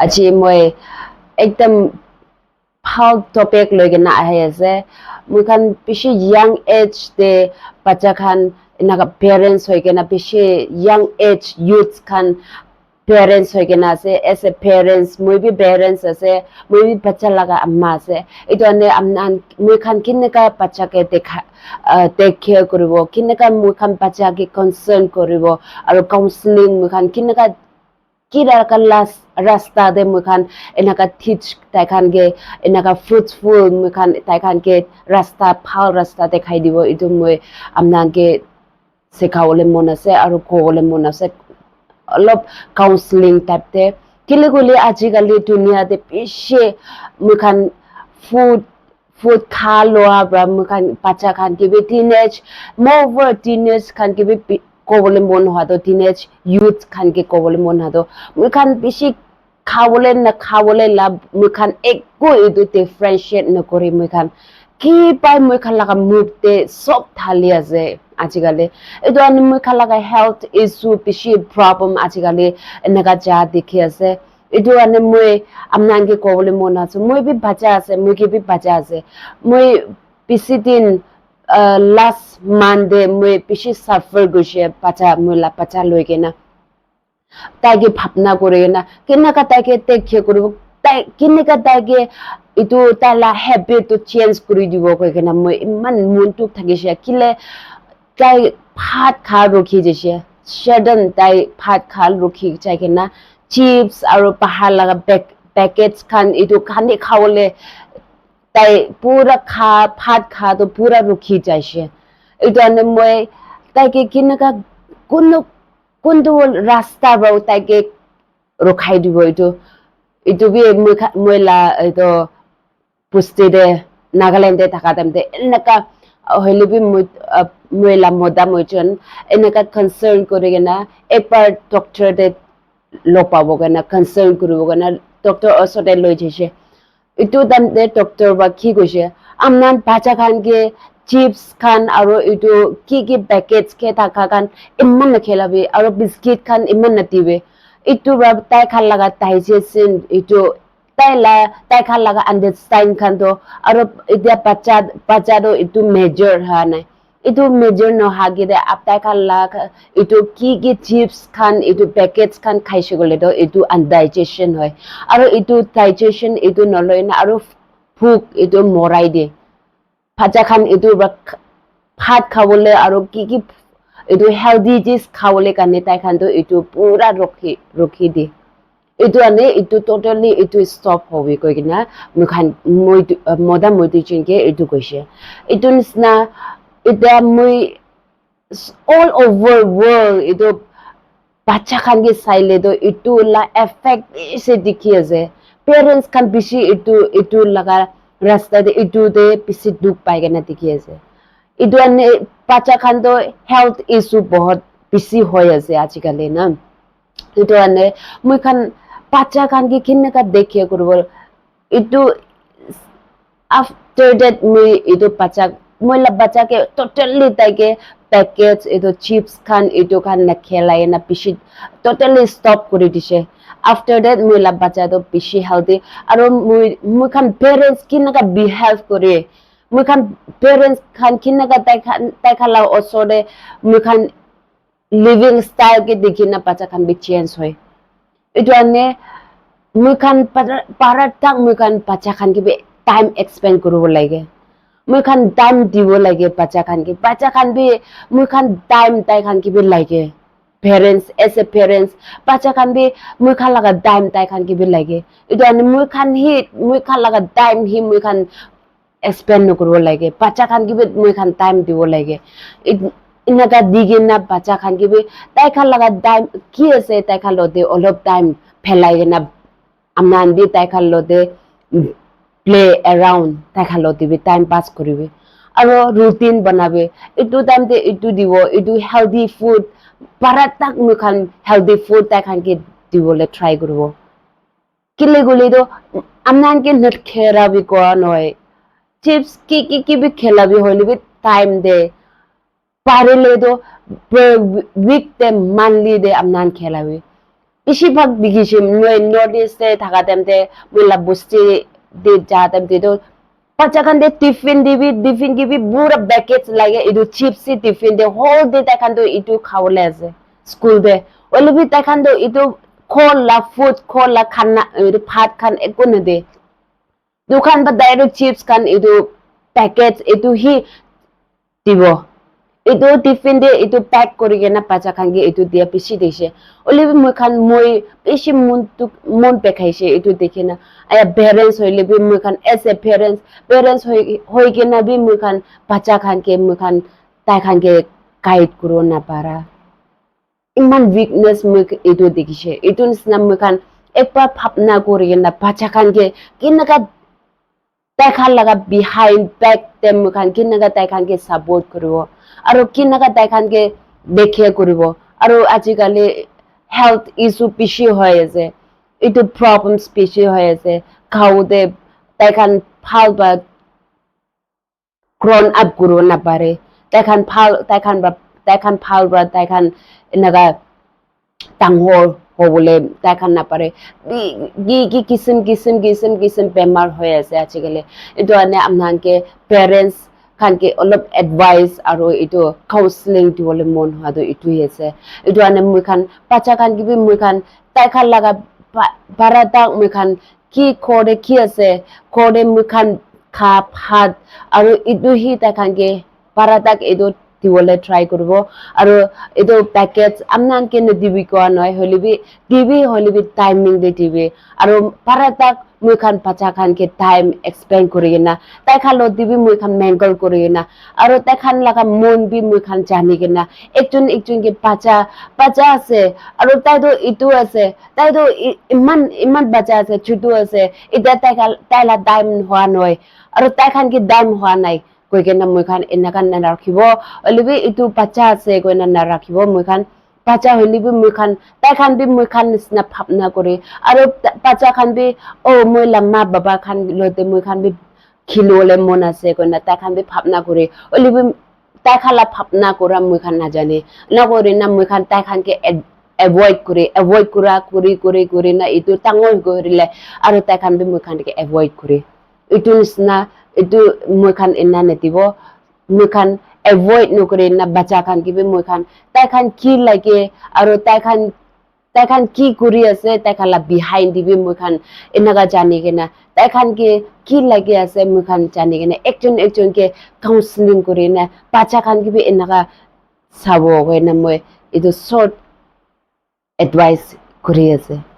আজি মই একদম ভাল টপিক লৈ কিনে আহি আছে মই খান বেছি young age de bacha khan enaka parents hoy kena beshi young age youth khan parents hoy kena ase as a parents moi bi parents ase moi bi bacha laga amma ase etu ane amnan moi khan kineka bacha ke dekha take care koribo kineka moi khan bacha ke concern koribo aru counseling moi khan kineka kira ka last rasta de moi khan enaka teach tai khan ge enaka fruitful moi khan tai khan ke rasta phal rasta dekhai dibo etu moi amnan ke sikhawole mon ase aru kowole mon ase অলপ counseling type te kile gole aji gali dunia de bishi moi khan food kha loa bra moi khan bacha khan ke teenage more teenage khan ke kobole mon ha do teenage youth khan ke kobole mon ha do moi khan bishi khawole na khawole lab moi khan ekko edu differentiate na kori moi khan ki pai moi khan laga mood te sob thali ase ajikale edu ani moi khan laga health issue bishi problem ajikale enaga ja dikhi ase edu ani moi amnan ke kobole mon ase moi bi bacha ase moi ke bi bacha ase moi bisi din last Monday moi bishi suffer gushe bacha moi la bacha loi kena তাইকে ভাবনা করে না কেনেকা তাইকে দেখে করব তাই কেনেকা তাইকে ইটো তাইলা হ্যাবিট তো চেঞ্জ করে দিব কই কেনা মই ইমান মনটো থাকিছে কিলে তাই ভাত খা রখি যেছে সাডেন তাই ভাত খা রখি চাই কেনা চিপস আর পাহাড় লাগা প্যাকেটস খান ইটো খানি খাওলে তাই পুরা খা ভাত খা তো পুরা রখি যাইছে ইটো আনে মই তাইকে কেনেকা কোনটো রাস্তা বা তাইকে রখাই দিব ইটো বি ময়লা এইটো পুষ্টিতে নাগালেণ্ডে থাকা টাইমতে এনেকা হইলে বি ময়লা মদা মইজন এনেকা কনসার্ন করে কেনা একবার ডক্টর দে লগ পাব কেনা কনসার্ন কৰিব কেনা ডক্টৰ ওচৰতে লৈ যাইছে ইটো টাইমতে ডক্টর বা কি কৈছে আমনান বাচ্চা খানকে chips khan aro itu ki packets ke thaka khan imman na khelabi aro biscuit khan imman na tibe itu rab tai khan laga digestion itu tai khan laga understand khan to aro itia bacha do itu major ha nai itu major no ha gi de ap tai khan laga itu ki chips khan itu packets khan khaise gole do itu undigestion hoy aro itu digestion itu noloy na aro phuk itu morai de bacha khan etu ভাত খাবলে আৰু কি এটো healthy dish খাবলে কানে তাই খান তো এটো পুরা ৰখি দি এটো আনে এটো টোটালি এটো স্টপ হবে কই কিনা মুখান মদা মইটো চিনকে এটো কৈছে এটো নিসনা এটা মই all over world এটো বাচ্চা খান কে চাইলে তো এটো লা এফেক্ট এসে দেখি আছে পেরেন্টস খান বেশি এটো লাগা রাস্তা দে এটো দে বেশি দুঃখ পাই কেনা দেখি আছে এটো আনে বাচ্চা খান তো হেলথ ইস্যু বহুত বেশি হৈ আছে আজিকালি না এটো আনে মই খান বাচ্চা খান কি কিনেকা দেখে করব এটো আফটার দ্যাট মই এটো মইলা বাচ্চা কে টোটালি তাইকে প্যাকেটস এটো চিপস খান এটো খান না খেলাই না বেশি টোটালি স্টপ করে দিছে after that mula bacha to bishi healthy aro moi khan parents kinaka behave kore moi khan parents khan kinaka tai khan la osode moi khan living style ke dikhina bacha khan bi change hoy etu ane moi khan para tak moi khan bacha khan ke time expend koribo lage moi khan time dibo lage bacha khan bi moi khan time tai khan ke bi lage parents as a parents bacha khan bi moi khan laga time tai khan ki bi lage etu ani moi khan laga time hi moi khan spend no koribo lage bacha khan ki bi moi khan time dibo lage inaka digina bacha khan ki bi tai khan laga time ki ase tai khan lode olop time phelai na amnan bi tai khan lode play around tai khan lode bi time pass koribe aro routine banabe etu time de etu dibo etu healthy food paratak mukhan healthy food ta khan ke dibole try koribo kile gole do amnan ke not khera bi ko noy chips ki bi khela bi hoile bi time de parile do per week de monthly de amnan khela bi বেশিরভাগ দেখিছি মই north ইস্টে থাকা টাইমতে মুলা বস্তি দি যা টাইমতে তো বাচ্চাখান দে টিফিন দিবি পুরা প্যাকেজ লাগে ইদু চিপসি টিফিন দে হোল ডে তাইখান তো ইটু খাওয়ালে আছে স্কুল দে ওইলিবি তাইখান তো ইটু খোলা ফুড খোলা খানা ইদু ভাত খান একো নেদে দোকান বা ডাইরেক্ট চিপস খান ইদু প্যাকেজ ইটু হি দিব itu tiffin de itu pack kori na pacha khan ge itu dia pisi deise olibi moi khan moi pisi mon pe khaise itu dekhe na aya parents hoile bi moi khan as a parents hoi ke na bi moi khan pacha khan ke moi khan tai khan ke guide kuro na para iman weakness moi itu dekhise itu nisna moi khan ekbar bhabna kori na pacha khan ke kinaka tai khan laga behind back them moi khan kinaka tai khan ke support kuro আৰু কিনাকা তাইখানকে দেখে কৰিব আৰু আজিকালি health issue বেছি হৈ আছে এইটো problems বেছি হৈ আছে খাওঁতে তাইখান ভাল বা গ্ৰন আপ কৰিব নাপাৰে তাইখান ভাল বা তাইখান এনেকা ডাঙৰ হ'বলৈ তাইখান নাপাৰে কি কিচিম বেমাৰ হৈ আছে আজিকালি এইটো কাৰণে আপোনালোকে পেৰেণ্টছ খানকে অলপ এডভাইস আৰু ইটো কাউন্সেলিং দিবলৈ মন হোৱাটো ইটোই আছে এইটো আনে মই খান বাচ্চা খান কিবি মই খান তাই খান লাগা বাৰাটাক মই খান কি কৰে কি আছে কৰে মই খান খা ভাত আৰু ইটো হি তাই খানকে বাৰাটাক এইটো দিবলৈ ট্ৰাই কৰিব আৰু এইটো পেকেজ আপোনালোকে নিদিবি কোৱা নহয় হলিবি টাইমিং দি দিবি আৰু বাৰাটাক মই খান বাচ্চা খানকে টাইম এক্সপ্লেইন কৰি কিনা তাই খান দিবি মই খান মেংগল কৰি কিনা আৰু তাই খান লাগা মন বি মই খান জানি কিনা একজনকে বাচ্চা আছে আৰু তাইতো ইটো আছে তাইতো ইমান বাচ্চা আছে ছোট আছে এতিয়া তাইলা টাইম হোৱা নহয় আৰু তাই খান কি টাইম হোৱা নাই কৈ কিনা মই খান এনেকা নাৰাখিব অলবি ইটো বাচ্চা আছে কৈ না নাৰাখিব মই খান বাচ্চা হলিবি মই খান তাই খান বি মই খান নিচিনা ভাবনা কৰি আৰু বাচ্চা খান বি মই মা বাবা খান লতে মই খান বি খিললে মন আছে কৈ না তাই খান বি ভাবনা কৰি অলবি তাই খালা ভাবনা কৰা মই খান নাজানে নকৰি না মই খান তাই খানকে এভয়েড কৰা কৰি না ইটো ডাঙৰ কৰিলে আৰু তাই খান বি মই খানকে এভয়েড কৰি ইটো নিচিনা itu moi khan enna netibo moi khan avoid nokore na bacha khan kibe moi khan tai khan ki lage aru tai khan ki kuri ase tai khala behind dibi moi khan enaga jani kena tai khan ki lage ase moi khan jani kena ekjon ke counseling kore na bacha khan kibe enaga sabo hoina moi itu short advice kuri ase